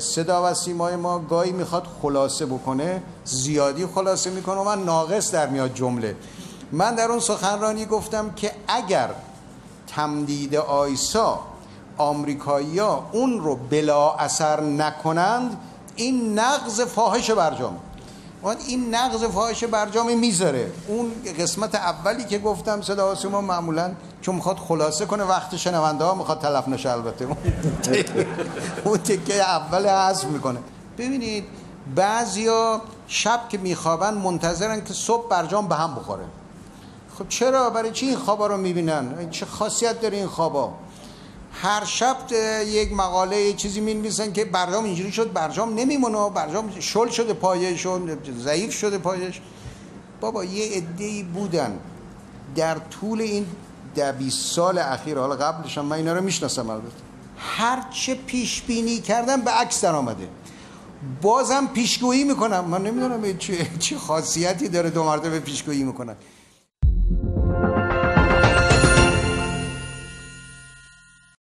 صدا و سیمای ما گاهی میخواد خلاصه بکنه، زیادی خلاصه میکنه و من ناقص در میاد جمله. من در اون سخنرانی گفتم که اگر تمدید آیسا آمریکایی‌ها اون رو بلا اثر نکنند، این نقض فاحش برجام. این نقض فاحش برجام میذاره. اون قسمت اولی که گفتم صدا و سیما معمولا چون میخواد خلاصه کنه وقت شنونده ها میخواد تلف نشه، البته اون تکه اول حذف میکنه. ببینید بعضیا شب که میخوابن منتظرن که صبح برجام به هم بخوره. خب چرا؟ برای چی این خوابا رو میبینن؟ چه خاصیت داره این خوابا؟ هر شب یک مقاله یه چیزی می‌نویسن که برجام اینجوری شد، برجام نمیمونه، برجام شل شده پایش، ضعیف شده پایش. بابا یه عده‌ای بودن در طول این 20 سال اخیر، حالا قبلش هم من اینا رو میشناسم البته، هر چه پیش بینی کردن به عکس در آمده. بازم پیشگویی میکنم. من نمیدونم چه خاصیتی داره دو مرتبه پیشگویی میکنن.